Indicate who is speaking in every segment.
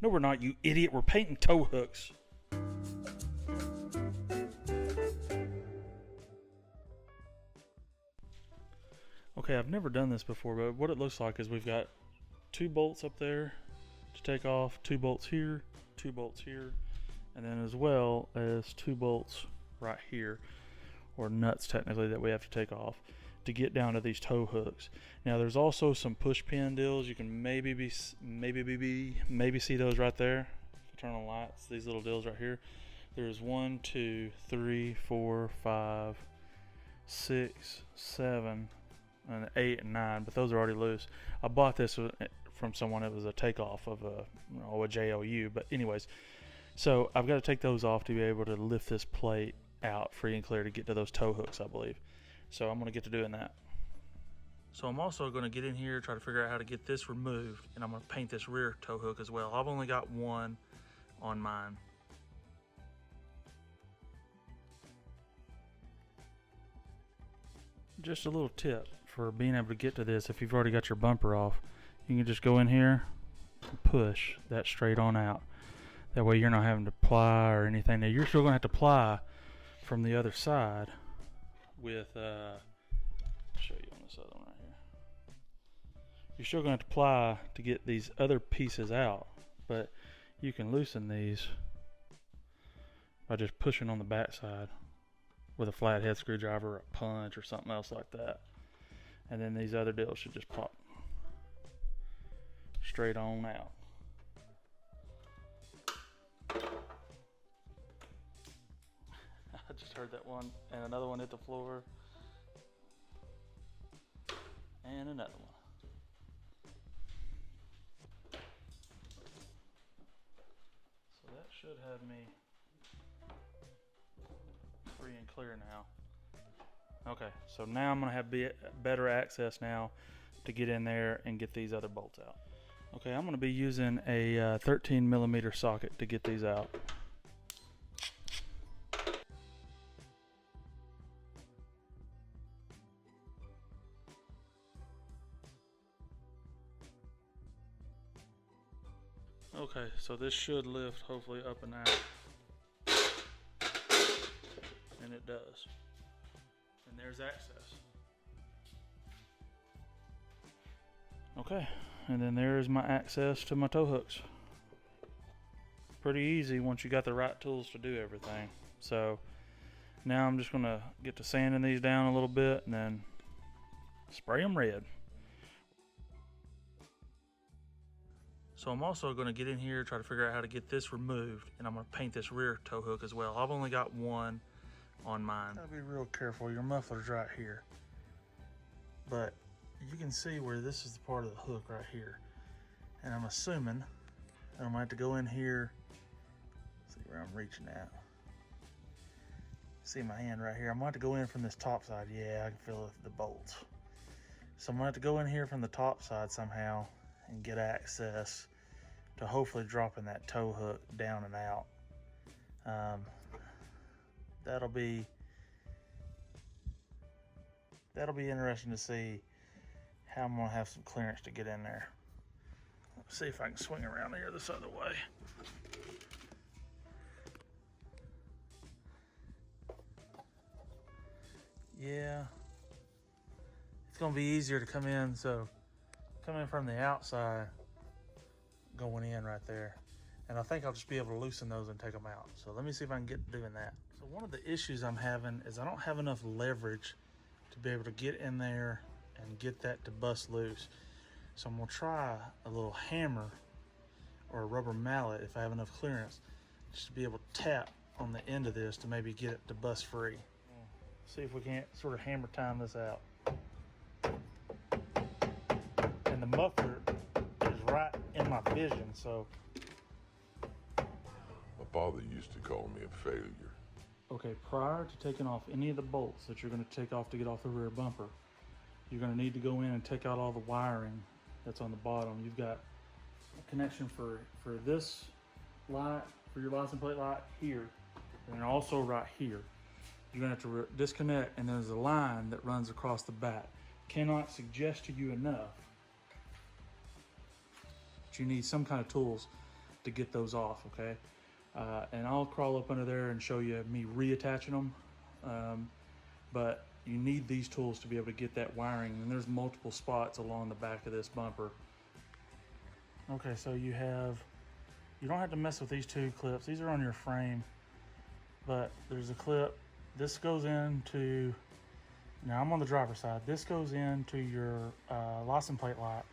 Speaker 1: No, we're not, you idiot. We're painting tow hooks. Okay, I've never done this before, but what it looks like is we've got 2 bolts up there to take off, 2 bolts here, 2 bolts here, and then as well as 2 bolts right here, or nuts technically, that we have to take off to get down to these tow hooks. Now there's also some push pin deals. You can maybe see those right there. If you turn on lights, these little deals right here. There's 1, 2, 3, 4, 5, 6, 7, and 8 and 9, but those are already loose. I bought this from someone. It was a takeoff of a JLU, but anyways, so I've got to take those off to be able to lift this plate out free and clear to get to those tow hooks, I believe. So I'm going to get to doing that. So I'm also going to get in here, try to figure out how to get this removed, and I'm going to paint this rear tow hook as well. I've only got one on mine. Just a little tip for being able to get to this: if you've already got your bumper off, you can just go in here and push that straight on out. That way you're not having to ply or anything. Now you're still going to have to ply from the other side with, I'll show you on this other one right here. You're still going to have to ply to get these other pieces out, but you can loosen these by just pushing on the back side with a flathead screwdriver or a punch or something else like that. And then these other deals should just pop straight on out. I just heard that one, and another one hit the floor, and another one. So that should have me free and clear now. Okay, so now I'm going to have better access now to get in there and get these other bolts out. Okay, I'm going to be using a 13 millimeter socket to get these out. Okay, so this should lift hopefully up and out. And it does. And there's access. Okay, and then there's my access to my tow hooks. Pretty easy once you got the right tools to do everything. So now I'm just gonna get to sanding these down a little bit and then spray them red. So I'm also going to get in here, try to figure out how to get this removed, and I'm going to paint this rear tow hook as well. I've only got one on mine. Gotta be real careful. Your muffler's right here, but you can see where this is the part of the hook right here, and I'm assuming that I'm going to have to go in here. See where I'm reaching at. See my hand right here. I'm going to have to go in from this top side. Yeah, I can feel the bolts. So I'm going to have to go in here from the top side somehow and get access to hopefully dropping that tow hook down and out. That'll be interesting to see how I'm gonna have some clearance to get in there. Let's see if I can swing around here this other way. Yeah, it's gonna be easier to come in, so come in from the outside going in right there, and I think I'll just be able to loosen those and take them out. So let me see if I can get doing that. So one of the issues I'm having is I don't have enough leverage to be able to get in there and get that to bust loose. So I'm gonna try a little hammer or a rubber mallet if I have enough clearance, just to be able to tap on the end of this to maybe get it to bust free. See if we can't sort of hammer time this out. And the muffler is right in my vision, so.
Speaker 2: My father used to call me a failure.
Speaker 1: Okay, prior to taking off any of the bolts that you're going to take off to get off the rear bumper, you're going to need to go in and take out all the wiring that's on the bottom. You've got a connection for this light, for your license plate light here, and also right here. You're going to have to disconnect, and there's a line that runs across the back. Cannot suggest to you enough that you need some kind of tools to get those off, okay? And I'll crawl up under there and show you me reattaching them. But you need these tools to be able to get that wiring, and there's multiple spots along the back of this bumper. Okay, so you don't have to mess with these two clips. These are on your frame, but there's a clip. This goes into, now I'm on the driver's side. This goes into your license plate light.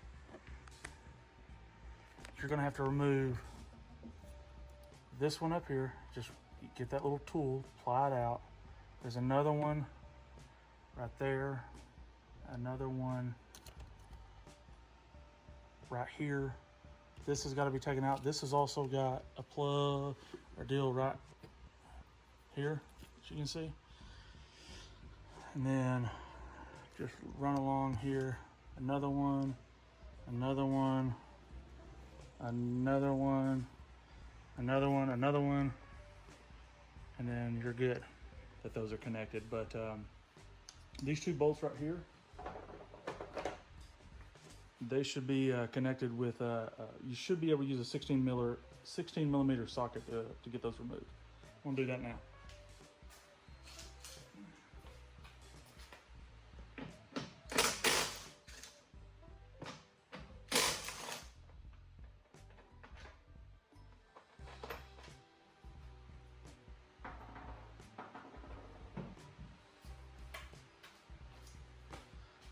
Speaker 1: You're gonna have to remove this one up here. Just get that little tool, ply it out. There's another one right there, another one right here. This has got to be taken out. This has also got a plug or deal right here, as you can see. And then just run along here, another one, another one, another one, another one, another one, and then you're good that those are connected. But these two bolts right here, they should be connected with, you should be able to use a 16 millimeter socket to get those removed. I'm gonna do that now.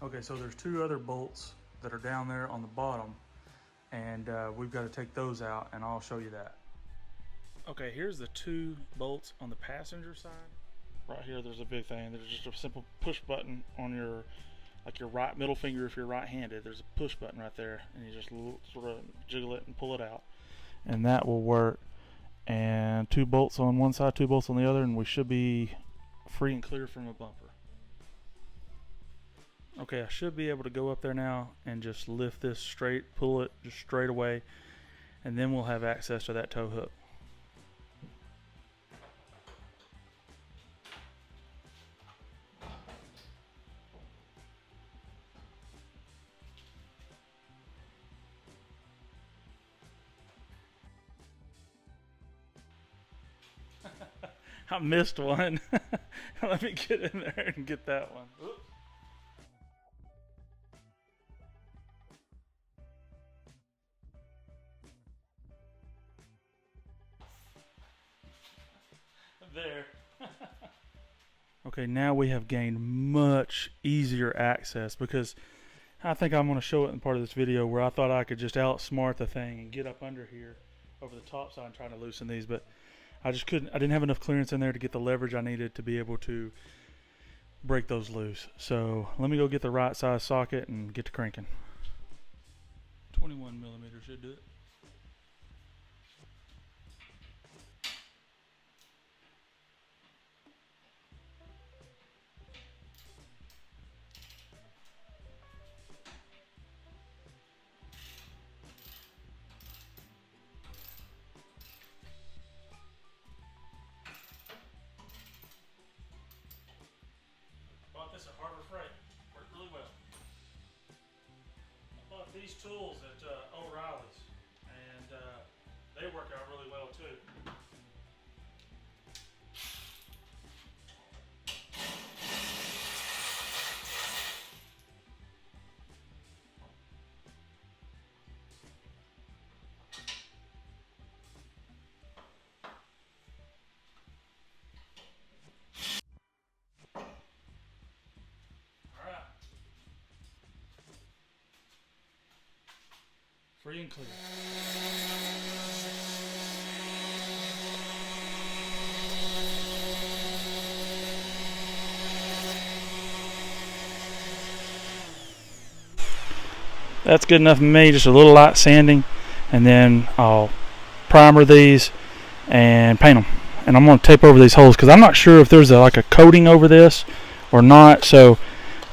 Speaker 1: Okay, so there's two other bolts that are down there on the bottom, and we've got to take those out, and I'll show you that. Okay, here's the two bolts on the passenger side. Right here, there's a big thing. There's just a simple push button on your, like your right middle finger if you're right-handed. There's a push button right there, and you just sort of jiggle it and pull it out, and that will work. And two bolts on one side, two bolts on the other, and we should be free and clear from a bumper. Okay, I should be able to go up there now and just lift this straight, pull it just straight away, and then we'll have access to that tow hook. I missed one. Let me get in there and get that one. Oops. There. Okay, now we have gained much easier access, because I think I'm going to show it in part of this video where I thought I could just outsmart the thing and get up under here over the top side and try to loosen these, but I just couldn't. I didn't have enough clearance in there to get the leverage I needed to be able to break those loose. So let me go get the right size socket and get to cranking. 21 millimeters should do it. This at Harbor Freight. Worked really well. I bought these tools at O'Reilly's, and they work out really well too. Free and clear. That's good enough for me. Just a little light sanding, and then I'll primer these and paint them. And I'm going to tape over these holes because I'm not sure if there's like a coating over this or not. So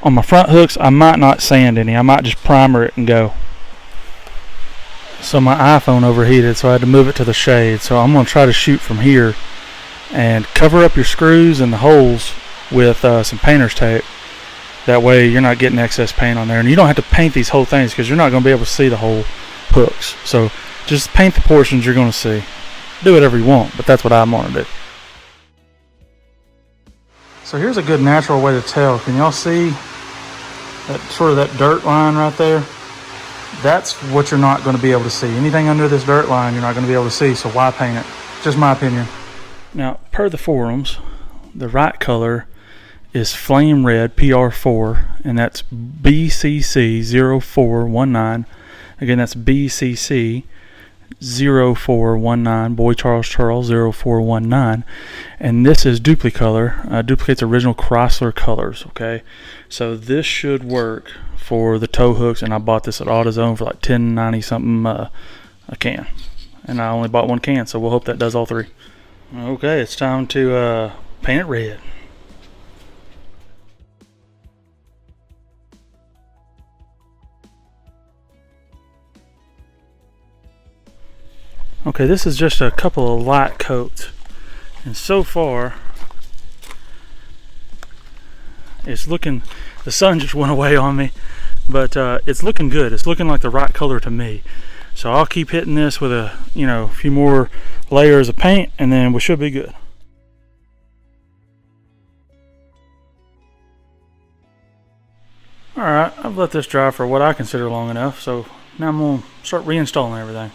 Speaker 1: on my front hooks, I might not sand any. I might just primer it and go. So my iPhone overheated, so I had to move it to the shade. So I'm going to try to shoot from here and cover up your screws and the holes with some painter's tape. That way you're not getting excess paint on there. And you don't have to paint these whole things because you're not going to be able to see the whole hooks. So Just paint the portions you're going to see. Do whatever you want, but that's what I'm going to do. So here's a good natural way to tell. Can y'all see that sort of that dirt line right there? That's what you're not going to be able to see. Anything under this dirt line you're not going to be able to see, so why paint it? Just my opinion. Now, per the forums, the right color is flame red PR4, and that's BCC0419. Again, that's BCC 0419, Boy Charles 0419, and this is duplicolor, duplicates original Chrysler colors. Okay, so this should work for the tow hooks, and I bought this at AutoZone for like $10.90 something a can, and I only bought one can, so we'll hope that does all three. Okay, it's time to paint it red. Okay, this is just a couple of light coats, and so far it's looking, the sun just went away on me, but it's looking good. It's looking like the right color to me. So I'll keep hitting this with a few more layers of paint, and then we should be good. Alright, I've let this dry for what I consider long enough, so now I'm going to start reinstalling everything.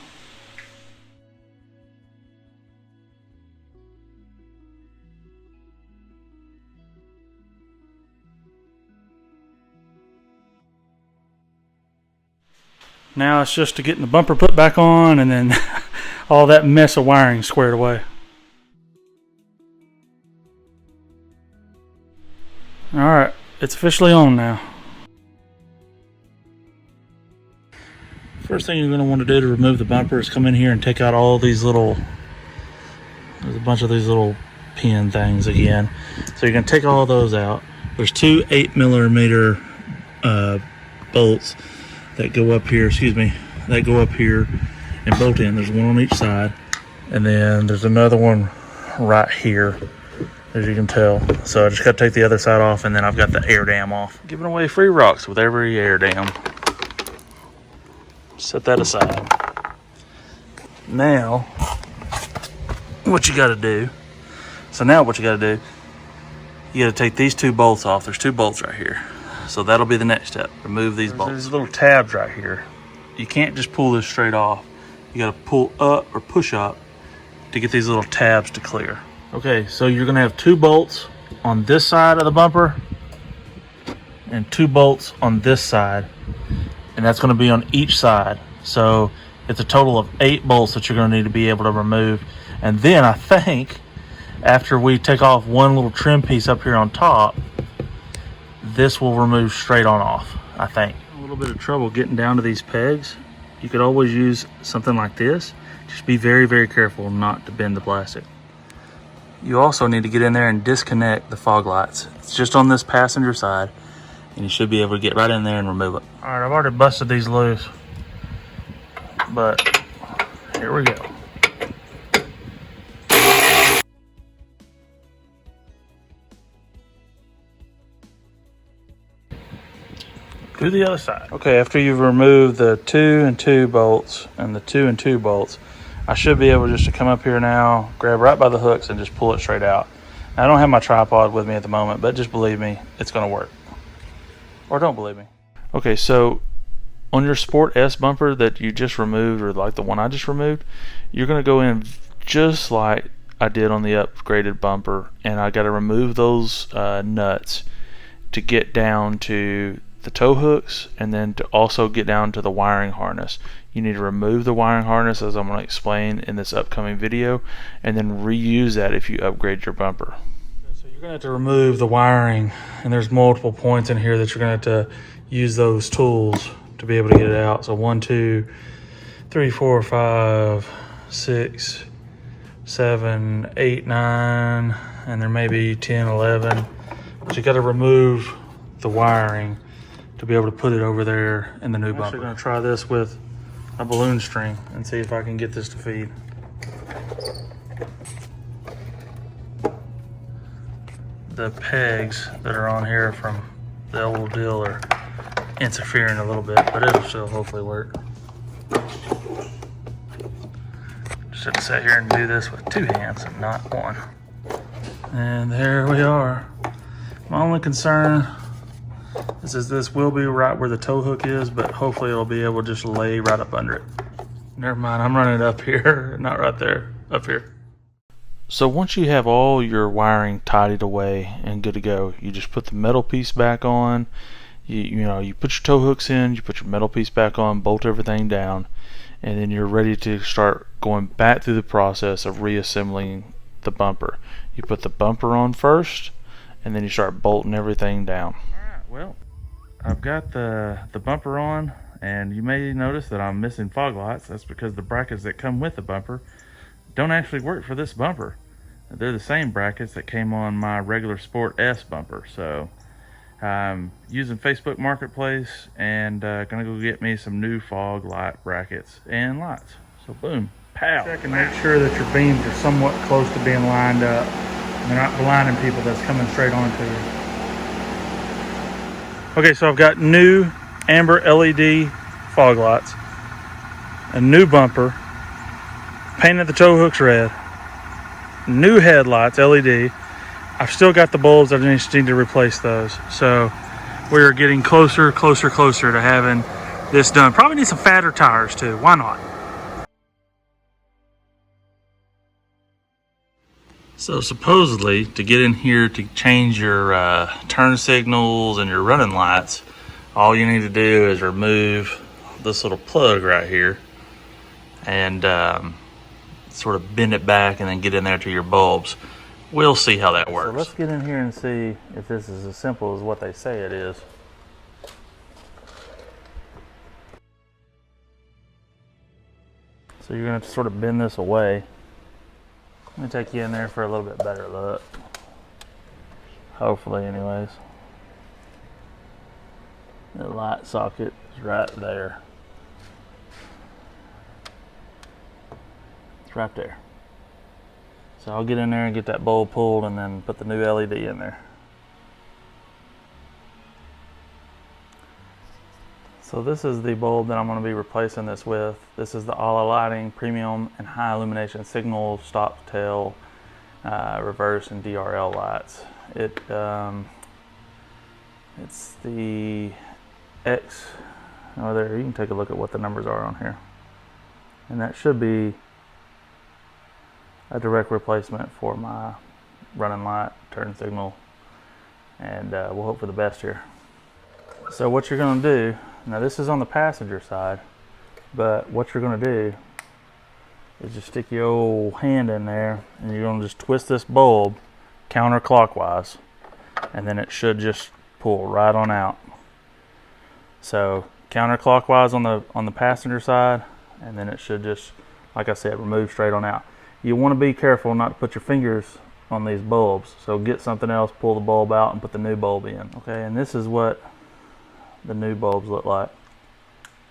Speaker 1: Now it's just to getting the bumper put back on, and then all that mess of wiring squared away. Alright, it's officially on now. First thing you're going to want to do to remove the bumper is come in here and take out all these little, there's a bunch of these little pin things again. So you're going to take all those out. There's two 8mm bolts that go up here, that go up here and bolt in. There's one on each side, and then there's another one right here, as you can tell. So I just got to take the other side off, and then I've got the air dam off. Giving away free rocks with every air dam. Set that aside. Now, what you got to do, you got to take these two bolts off. There's two bolts right here. So that'll be the next step. Remove these bolts. There's little tabs right here. You can't just pull this straight off. You gotta pull up or push up to get these little tabs to clear. Okay, so you're gonna have two bolts on this side of the bumper and two bolts on this side. And that's gonna be on each side. So it's a total of 8 bolts that you're gonna need to be able to remove. And then I think after we take off one little trim piece up here on top, this will remove straight on off, I think. A little bit of trouble getting down to these pegs. You could always use something like this. Just be very, very careful not to bend the plastic. You also need to get in there and disconnect the fog lights. It's just on this passenger side, and you should be able to get right in there and remove it. All right, I've already busted these loose, but here we go. Do the other side. Okay, after you've removed the 2 and 2 bolts and the 2 and 2 bolts, I should be able just to come up here now, grab right by the hooks and just pull it straight out. Now, I don't have my tripod with me at the moment, but just believe me, it's gonna work. Or don't believe me. Okay, so on your Sport S bumper that you just removed, or like the one I just removed, you're gonna go in just like I did on the upgraded bumper, and I gotta remove those nuts to get down to the tow hooks, and then to also get down to the wiring harness. You need to remove the wiring harness, as I'm going to explain in this upcoming video, and then reuse that if you upgrade your bumper. So you're going to have to remove the wiring, and there's multiple points in here that you're going to have to use those tools to be able to get it out. So 1, 2, 3, 4, 5, 6, 7, 8, 9, and there may be 10, 11. But you got to remove the wiring to be able to put it over there in the new bumper. I'm actually going to try this with a balloon string and see if I can get this to feed. The pegs that are on here from the old deal are interfering a little bit, but it'll still hopefully work. should sit here and do this with 2 hands and not 1. And there we are. My only concern is this will be right where the tow hook is, but hopefully it'll be able to just lay right up under it. Never mind, I'm running it up here, not right there, up here. So once you have all your wiring tidied away and good to go, you just put the metal piece back on. You put your tow hooks in, you put your metal piece back on, bolt everything down, and then you're ready to start going back through the process of reassembling the bumper. You put the bumper on first, and then you start bolting everything down. Alright, well, I've got the bumper on, and you may notice that I'm missing fog lights. That's because the brackets that come with the bumper don't actually work for this bumper. They're the same brackets that came on my regular Sport S bumper. So I'm using Facebook Marketplace and gonna go get me some new fog light brackets and lights. So boom, pow. Check and make sure that your beams are somewhat close to being lined up. They're not blinding people that's coming straight onto you. Okay, so I've got new amber LED fog lights, a new bumper, painted the tow hooks red, new headlights LED. I've still got the bulbs. I just need to replace those. So we're getting closer to having this done. Probably need some fatter tires too. Why not? So supposedly, to get in here to change your turn signals and your running lights, all you need to do is remove this little plug right here and sort of bend it back and then get in there to your bulbs. We'll see how that works. So let's get in here and see if this is as simple as what they say it is. So you're going to have to sort of bend this away. Let me take you in there for a little bit better look. Hopefully, anyways. The light socket is right there. It's right there. So I'll get in there and get that bulb pulled and then put the new LED in there. So this is the bulb that I'm going to be replacing this with. This is the Ala Lighting Premium and High Illumination Signal Stop, Tail, Reverse, and DRL lights. It's the X. Oh, there, you can take a look at what the numbers are on here. And that should be a direct replacement for my running light, turn signal, and we'll hope for the best here. So what you're going to do, now this is on the passenger side, but what you're going to do is just stick your old hand in there and you're going to just twist this bulb counterclockwise, and then it should just pull right on out. So counterclockwise on the passenger side, and then it should just, like I said, remove straight on out. You want to be careful not to put your fingers on these bulbs, so get something else, pull the bulb out and put the new bulb in. Okay, and this is what the new bulbs look like.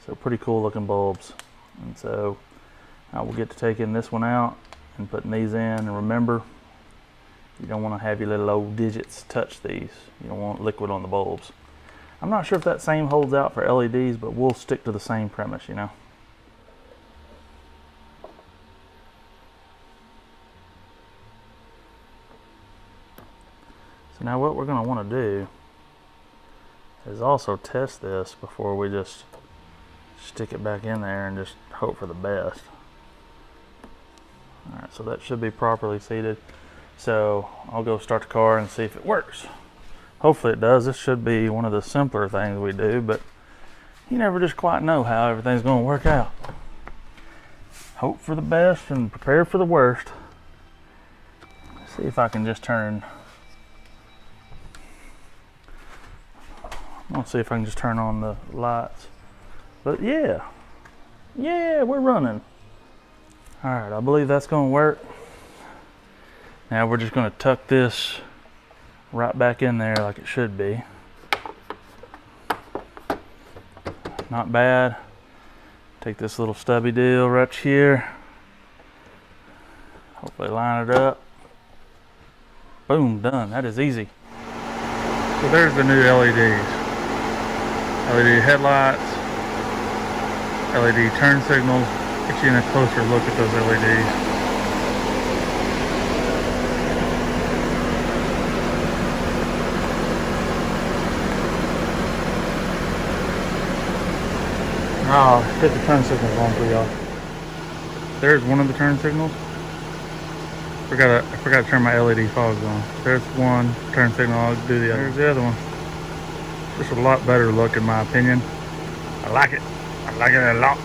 Speaker 1: So pretty cool looking bulbs. And so I will get to taking this one out and putting these in. And remember, you don't want to have your little old digits touch these. You don't want liquid on the bulbs. I'm not sure if that same holds out for LEDs, but we'll stick to the same premise, you know. So now what we're going to want to do is also test this before we just stick it back in there and just hope for the best. Alright, so that should be properly seated. So I'll go start the car and see if it works. Hopefully it does. This should be one of the simpler things we do, but you never just quite know how everything's going to work out. Hope for the best and prepare for the worst. See if I can just turn. Let's see if I can just turn on the lights. But yeah, we're running. All right, I believe that's going to work. Now we're just going to tuck this right back in there like it should be. Not bad. Take this little stubby deal right here. Hopefully line it up. Boom, done. That is easy. So there's the new LEDs. LED headlights, LED turn signals. Get you in a closer look at those LEDs. Oh, hit the turn signals on for y'all. There's one of the turn signals. I forgot to turn my LED fogs on. There's one turn signal. I'll do the other. There's the other one. Just a lot better look in my opinion. I like it. I like it a lot.